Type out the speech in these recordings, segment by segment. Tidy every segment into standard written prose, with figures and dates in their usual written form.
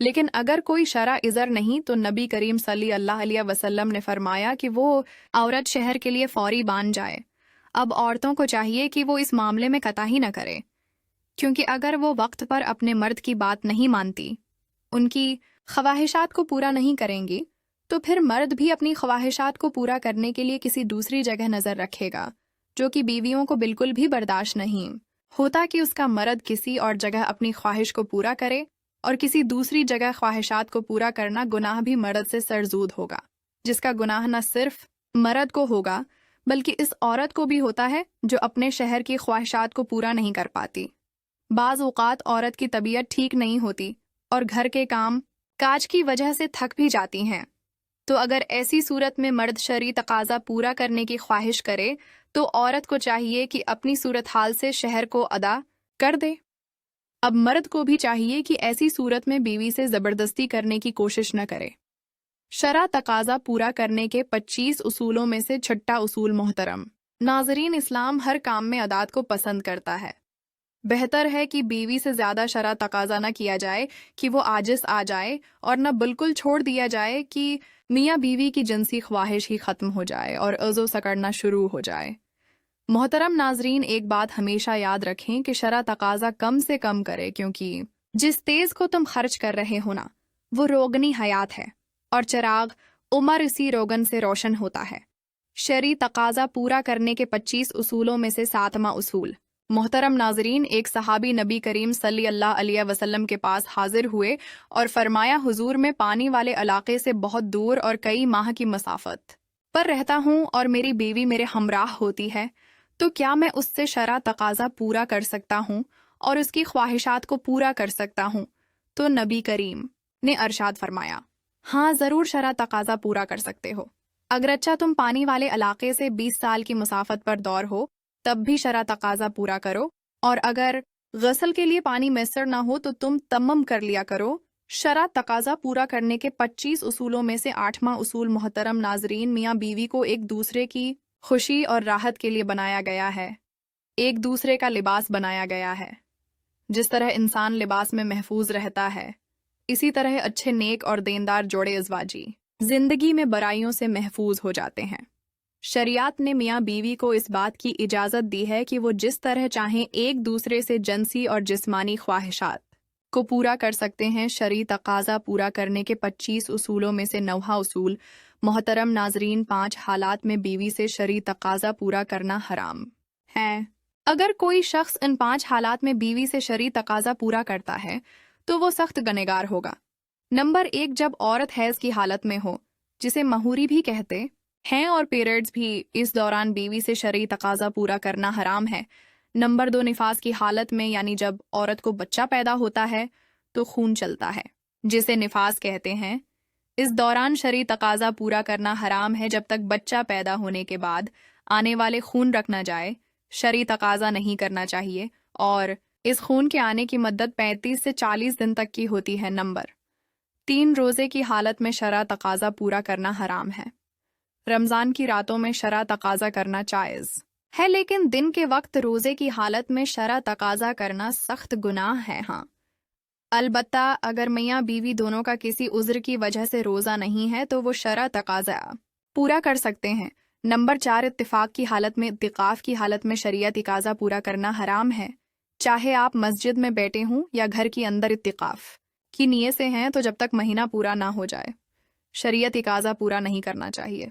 لیکن اگر کوئی شرع عذر نہیں تو نبی کریم صلی اللہ علیہ وسلم نے فرمایا کہ وہ عورت شہر کے لیے فوری باندھ جائے۔ اب عورتوں کو چاہیے کہ وہ اس معاملے میں کوتاہی نہ کرے، کیونکہ اگر وہ وقت پر اپنے مرد کی بات نہیں مانتی، ان کی خواہشات کو پورا نہیں کریں گی، تو پھر مرد بھی اپنی خواہشات کو پورا کرنے کے لیے کسی دوسری جگہ نظر رکھے گا، جو کہ بیویوں کو بالکل بھی برداشت نہیں ہوتا کہ اس کا مرد کسی اور جگہ اپنی خواہش کو پورا کرے، اور کسی دوسری جگہ خواہشات کو پورا کرنا گناہ بھی مرد سے سرزود ہوگا، جس کا گناہ نہ صرف مرد کو ہوگا بلکہ اس عورت کو بھی ہوتا ہے جو اپنے شہر کی خواہشات کو پورا نہیں کر پاتی۔ بعض اوقات عورت کی طبیعت ٹھیک نہیں ہوتی اور گھر کے کام کاج کی وجہ سے تھک بھی جاتی ہیں، تو اگر ایسی صورت میں مرد شرعی تقاضا پورا کرنے کی خواہش کرے تو عورت کو چاہیے کہ اپنی صورتحال سے شہر کو ادا کر دے۔ اب مرد کو بھی چاہیے کہ ایسی صورت میں بیوی سے زبردستی کرنے کی کوشش نہ کرے۔ شرع تقاضا پورا کرنے کے 25 اصولوں میں سے چھٹا اصول محترم ناظرین، اسلام ہر کام میں عدالت کو پسند کرتا ہے۔ بہتر ہے کہ بیوی سے زیادہ شرع تقاضا نہ کیا جائے کہ وہ عاجز آ جائے، اور نہ بالکل چھوڑ دیا جائے کہ میاں بیوی کی جنسی خواہش ہی ختم ہو جائے اور عضو سکڑنا شروع ہو جائے۔ محترم ناظرین، ایک بات ہمیشہ یاد رکھیں کہ شرع تقاضا کم سے کم کرے، کیونکہ جس تیز کو تم خرچ کر رہے ہو نا، وہ روغنی حیات ہے، اور چراغ عمر اسی روغن سے روشن ہوتا ہے۔ شرعی تقاضا پورا کرنے کے 25 اصولوں میں سے 7واں اصول۔ محترم ناظرین، ایک صحابی نبی کریم صلی اللہ علیہ وسلم کے پاس حاضر ہوئے اور فرمایا، حضور میں پانی والے علاقے سے بہت دور اور کئی ماہ کی مسافت پر رہتا ہوں اور میری بیوی میرے ہمراہ ہوتی ہے، تو کیا میں اس سے شرع تقاضا پورا کر سکتا ہوں اور اس کی خواہشات کو پورا کر سکتا ہوں؟ تو نبی کریم نے ارشاد فرمایا، ہاں ضرور شرع تقاضا پورا کر سکتے ہو۔ اگرچہ تم پانی والے علاقے سے 20 سال کی مسافت پر دور ہو، تب بھی شرع تقاضا پورا کرو، اور اگر غسل کے لیے پانی میسر نہ ہو تو تم تیمم کر لیا کرو۔ شرع تقاضا پورا کرنے کے 25 اصولوں میں سے 8واں اصول محترم ناظرین، میاں بیوی کو ایک دوسرے کی خوشی اور راحت کے لیے بنایا گیا ہے، ایک دوسرے کا لباس بنایا گیا ہے۔ جس طرح انسان لباس میں محفوظ رہتا ہے، اسی طرح اچھے نیک اور دیندار جوڑے ازواجی زندگی میں برائیوں سے محفوظ ہو جاتے ہیں۔ شریعت نے میاں بیوی کو اس بات کی اجازت دی ہے کہ وہ جس طرح چاہیں ایک دوسرے سے جنسی اور جسمانی خواہشات کو پورا کر سکتے ہیں۔ شرعی تقاضا پورا کرنے کے 25 اصولوں میں سے 9واں اصول محترم ناظرین، 5 حالات میں بیوی سے شرعی تقاضا پورا کرنا حرام ہے۔ اگر کوئی شخص ان 5 حالات میں بیوی سے شرعی تقاضا پورا کرتا ہے تو وہ سخت گنہگار ہوگا۔ نمبر 1، جب عورت حیض کی حالت میں ہو، جسے مہوری بھی کہتے ہیں، اور پیریڈز بھی، اس دوران بیوی سے شرعی تقاضا پورا کرنا حرام ہے۔ نمبر 2، نفاس کی حالت میں، یعنی جب عورت کو بچہ پیدا ہوتا ہے تو خون چلتا ہے، جسے نفاس کہتے ہیں۔ اس دوران شرعی تقاضا پورا کرنا حرام ہے جب تک بچہ پیدا ہونے کے بعد آنے والے خون رکھ نہ جائے۔ شرعی تقاضا نہیں کرنا چاہیے، اور اس خون کے آنے کی مدت 35 سے 40 دن تک کی ہوتی ہے۔ نمبر 3، روزے کی حالت میں شرع تقاضا پورا کرنا حرام ہے۔ رمضان کی راتوں میں شرع تقاضا کرنا جائز ہے، لیکن دن کے وقت روزے کی حالت میں شرع تقاضا کرنا سخت گناہ ہے۔ ہاں، البتہ اگر میاں بیوی دونوں کا کسی عذر کی وجہ سے روزہ نہیں ہے تو وہ شرع تقاضا پورا کر سکتے ہیں۔ نمبر 4، اتفاق کی حالت میں، اتقاف کی حالت میں شرعی تقاضا پورا کرنا حرام ہے، چاہے آپ مسجد میں بیٹھے ہوں یا گھر کے اندر اتقاف کی نیت سے ہیں، تو جب تک مہینہ پورا نہ ہو جائے شرعی تقاضا پورا نہیں کرنا چاہیے۔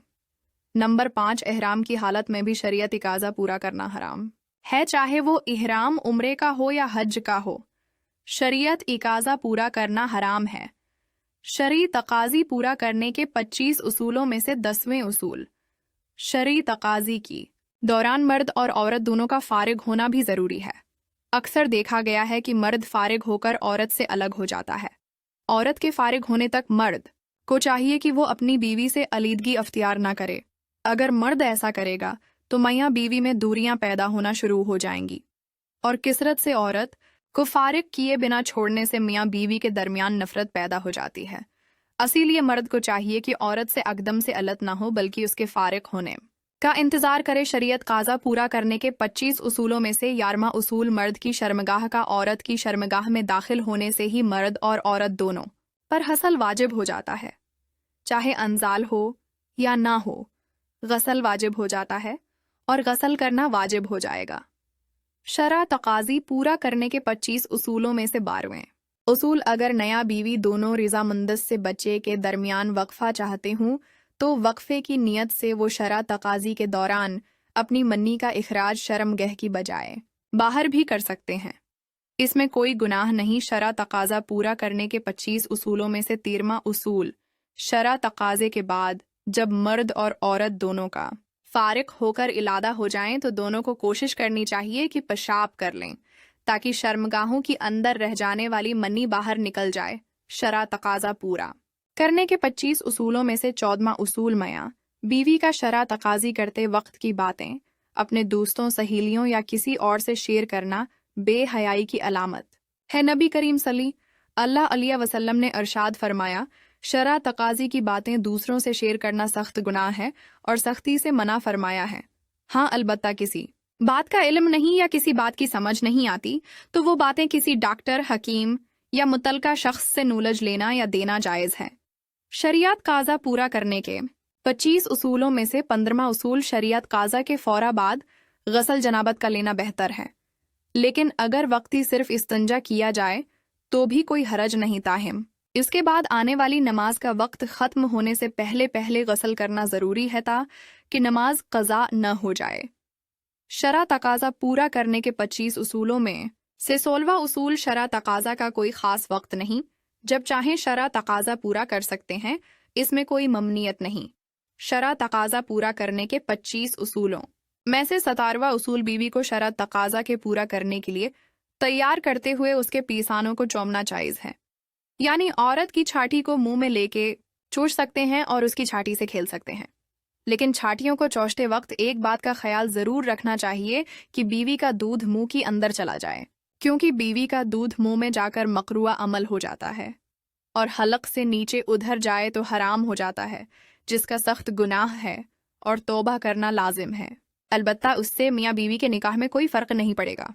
نمبر 5، احرام کی حالت میں بھی شرعی تقاضا پورا کرنا حرام ہے، چاہے وہ احرام عمرے کا ہو یا حج کا ہو، شرعیت تقاضا پورا کرنا حرام ہے۔ شرعی تقاضی پورا کرنے کے 25 اصولوں میں سے 10ویں اصول، شرعی تقاضی کی دوران مرد اور عورت دونوں کا فارغ ہونا بھی ضروری ہے۔ اکثر دیکھا گیا ہے کہ مرد فارغ ہو کر عورت سے الگ ہو جاتا ہے۔ عورت کے فارغ ہونے تک مرد کو چاہیے کہ وہ اپنی بیوی سے علیحدگی اختیار نہ کرے۔ اگر مرد ایسا کرے گا تو میاں بیوی میں دوریاں پیدا ہونا شروع ہو جائیں گی، اور کثرت سے عورت کو فارغ کیے بنا چھوڑنے سے میاں بیوی کے درمیان نفرت پیدا ہو جاتی ہے۔ اسی لیے مرد کو چاہیے کہ عورت سے اقدم سے الگ نہ ہو، بلکہ اس کے فارغ ہونے کا انتظار کرے۔ شریعت تقاضا پورا کرنے کے 25 اصولوں میں سے 11واں اصول، مرد کی شرمگاہ کا عورت کی شرمگاہ میں داخل ہونے سے ہی مرد اور عورت دونوں پر غسل واجب ہو جاتا ہے، چاہے انزال ہو یا نہ ہو، غسل واجب ہو جاتا ہے اور غسل کرنا واجب ہو جائے گا۔ شرع تقاضی پورا کرنے کے 25 اصولوں میں سے 12ویں اصول: اگر نیا بیوی دونوں رضامندی سے بچے کے درمیان وقفہ چاہتے ہوں تو وقفے کی نیت سے وہ شرع تقاضی کے دوران اپنی منی کا اخراج شرمگاہ کی بجائے باہر بھی کر سکتے ہیں، اس میں کوئی گناہ نہیں۔ شرع تقاضا پورا کرنے کے 25 اصولوں میں سے 13واں اصول: شرع تقاضے کے بعد جب مرد اور عورت دونوں کا فارغ ہو کر علادہ ہو جائیں تو دونوں کو کوشش کرنی چاہیے کہ پیشاب کر لیں تاکہ شرمگاہوں کی اندر رہ جانے والی منی باہر نکل جائے۔ شرع تقاضا پورا کرنے کے 25 اصولوں میں سے 14واں اصول: میاں بیوی کا شرع تقاضی کرتے وقت کی باتیں اپنے دوستوں، سہیلیوں یا کسی اور سے شیئر کرنا بے حیائی کی علامت ہے۔ نبی کریم صلی اللہ علیہ وسلم نے ارشاد فرمایا، شرع تقاضی کی باتیں دوسروں سے شیئر کرنا سخت گناہ ہے اور سختی سے منع فرمایا ہے۔ ہاں، البتہ کسی بات کا علم نہیں یا کسی بات کی سمجھ نہیں آتی تو وہ باتیں کسی ڈاکٹر، حکیم یا متعلقہ شخص سے نالج لینا یا دینا جائز ہے۔ شریعت قاضا پورا کرنے کے 25 اصولوں میں سے 15واں اصول: شریعت قاضا کے فوراً بعد غسل جنابت کا لینا بہتر ہے، لیکن اگر وقتی صرف استنجا کیا جائے تو بھی کوئی حرج نہیں۔ تاہم اس کے بعد آنے والی نماز کا وقت ختم ہونے سے پہلے غسل کرنا ضروری ہے تاکہ نماز قضا نہ ہو جائے۔ شرع تقاضا پورا کرنے کے 25 اصولوں میں سے 16واں اصول: شرع تقاضا کا کوئی خاص وقت نہیں، جب چاہیں شرع تقاضا پورا کر سکتے ہیں، اس میں کوئی ممنوعیت نہیں۔ شرع تقاضا پورا کرنے کے 25 اصولوں میں سے 17واں اصول: بیوی کو شرع تقاضا کے پورا کرنے کے لیے تیار کرتے ہوئے اس کے پیسانوں کو چومنا جائز ہے، یعنی عورت کی چھاٹی کو منہ میں لے کے چوش سکتے ہیں اور اس کی چھاٹی سے کھیل سکتے ہیں، لیکن چھاٹیوں کو چوشتے وقت ایک بات کا خیال ضرور رکھنا چاہیے کہ بیوی کا دودھ منہ کی اندر چلا جائے، کیونکہ بیوی کا دودھ منہ میں جا کر مکروہ عمل ہو جاتا ہے اور حلق سے نیچے ادھر جائے تو حرام ہو جاتا ہے، جس کا سخت گناہ ہے اور توبہ کرنا لازم ہے۔ البتہ اس سے میاں بیوی کے نکاح میں کوئی فرق نہیں پڑے گا۔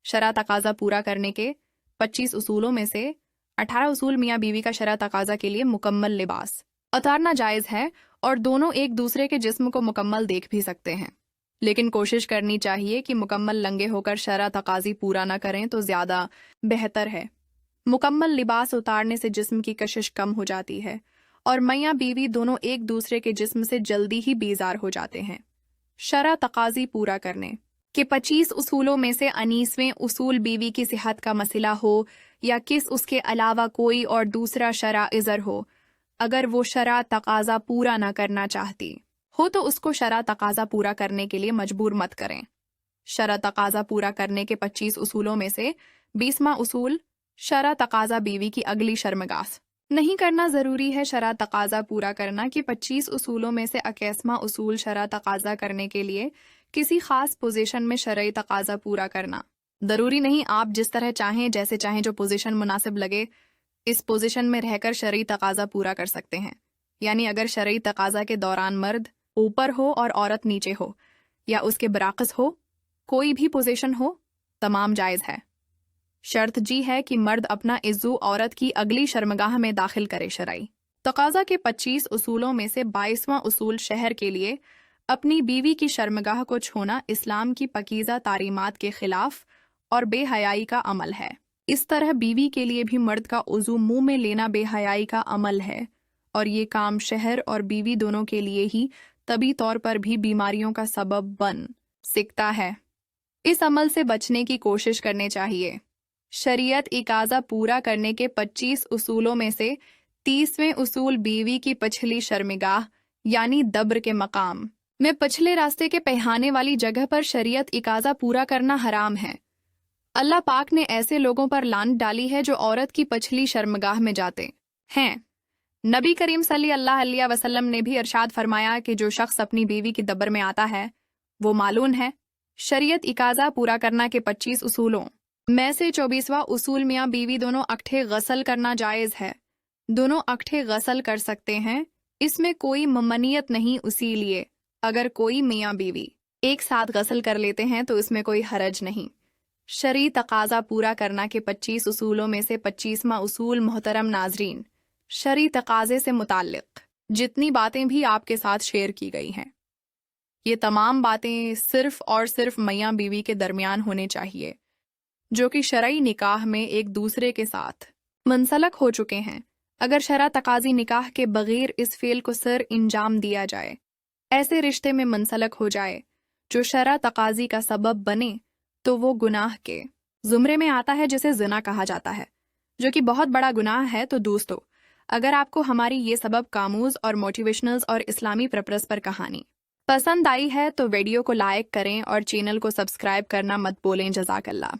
شرع تقاضا پورا کرنے کے 25 اصولوں میں سے 18 اصول: میاں بیوی کا شرع تقاضا کے لیے مکمل لباس اتارنا جائز ہے اور دونوں ایک دوسرے کے جسم کو مکمل دیکھ بھی سکتے ہیں، لیکن کوشش کرنی چاہیے کہ مکمل لنگے ہو کر شرع تقاضی پورا نہ کریں تو زیادہ بہتر ہے۔ مکمل لباس اتارنے سے جسم کی کشش کم ہو جاتی ہے اور میاں بیوی دونوں ایک دوسرے کے جسم سے جلدی ہی بیزار ہو جاتے ہیں۔ شرع تقاضی پورا کرنے کے 25 اصولوں میں سے 19ویں اصول: بیوی کی صحت کا مسئلہ ہو یا اس کے علاوہ کوئی اور دوسرا شرع عذر ہو، اگر وہ شرع تقاضا پورا نہ کرنا چاہتی ہو تو اس کو شرع تقاضا پورا کرنے کے لیے مجبور مت کریں۔ شرع تقاضا پورا کرنے کے 25 اصولوں میں سے 20واں اصول: شرع تقاضا بیوی کی اگلی شرمگاہ نہیں کرنا ضروری ہے۔ شرع تقاضا پورا کرنا کے 25 اصولوں میں سے 21واں اصول: شرع تقاضا کرنے کے لیے کسی خاص پوزیشن میں شرعی تقاضا پورا کرنا ضروری نہیں، آپ جس طرح چاہیں، جیسے چاہیں، جو پوزیشن مناسب لگے اس پوزیشن میں رہ کر شرعی تقاضا پورا کر سکتے ہیں۔ یعنی اگر شرعی تقاضا کے دوران مرد اوپر ہو اور عورت نیچے ہو یا اس کے برعکس ہو، کوئی بھی پوزیشن ہو، تمام جائز ہے۔ شرط ہے کہ مرد اپنا عضو عورت کی اگلی شرمگاہ میں داخل کرے۔ شرعی تقاضا کے 25 اصولوں میں سے 22واں اصول: شہر کے لیے اپنی بیوی کی شرمگاہ کو چھونا اسلام کی پاکیزہ تعلیمات کے خلاف اور بے حیائی کا عمل ہے۔ اس طرح بیوی کے لیے بھی مرد کا عضو منہ میں لینا بے حیائی کا عمل ہے اور یہ کام شہر اور بیوی دونوں کے لیے ہی طبی طور پر بھی بیماریوں کا سبب بن سکتا ہے۔ اس عمل سے بچنے کی کوشش کرنے چاہیے۔ شریعت اقاضہ پورا کرنے کے 25 اصولوں میں سے 30ویں اصول: بیوی کی پچھلی شرمگاہ یعنی دبر کے مقام میں پچھلے راستے کے پہانے والی جگہ پر شریعت اقاضہ پورا کرنا حرام ہے۔ اللہ پاک نے ایسے لوگوں پر لعنت ڈالی ہے جو عورت کی پچھلی شرمگاہ میں جاتے ہیں۔ نبی کریم صلی اللہ علیہ وسلم نے بھی ارشاد فرمایا کہ جو شخص اپنی بیوی کی دبر میں آتا ہے وہ مالون ہے۔ شریعت اقاضہ پورا کرنا کے 25 اصولوں میں سے 24واں اصول: میاں بیوی دونوں اکٹھے غسل کرنا جائز ہے۔ دونوں اکٹھے غسل کر سکتے ہیں، اس میں کوئی ممنوعیت نہیں، اسی لیے اگر کوئی میاں بیوی ایک ساتھ غسل کر لیتے ہیں تو اس میں کوئی حرج نہیں۔ شرعی تقاضا پورا کرنا کے 25 اصولوں میں سے 25واں اصول: محترم ناظرین، شرعی تقاضے سے متعلق جتنی باتیں بھی آپ کے ساتھ شیئر کی گئی ہیں، یہ تمام باتیں صرف اور صرف میاں بیوی کے درمیان ہونے چاہیے، جو کہ شرعی نکاح میں ایک دوسرے کے ساتھ منسلک ہو چکے ہیں۔ اگر شرع تقاضی نکاح کے بغیر اس فعل کو سر انجام دیا جائے، ایسے رشتے میں منسلک ہو جائے جو شرع تقاضی کا سبب بنے، تو وہ گناہ کے زمرے میں آتا ہے، جسے زنا کہا جاتا ہے، جو کہ بہت بڑا گناہ ہے۔ تو دوستو، اگر آپ کو ہماری یہ سبب کاموز اور موٹیویشنلز اور اسلامی پرپرس پر کہانی پسند آئی ہے تو ویڈیو کو لائک کریں اور چینل کو سبسکرائب کرنا مت بھولیں۔ جزاک اللہ۔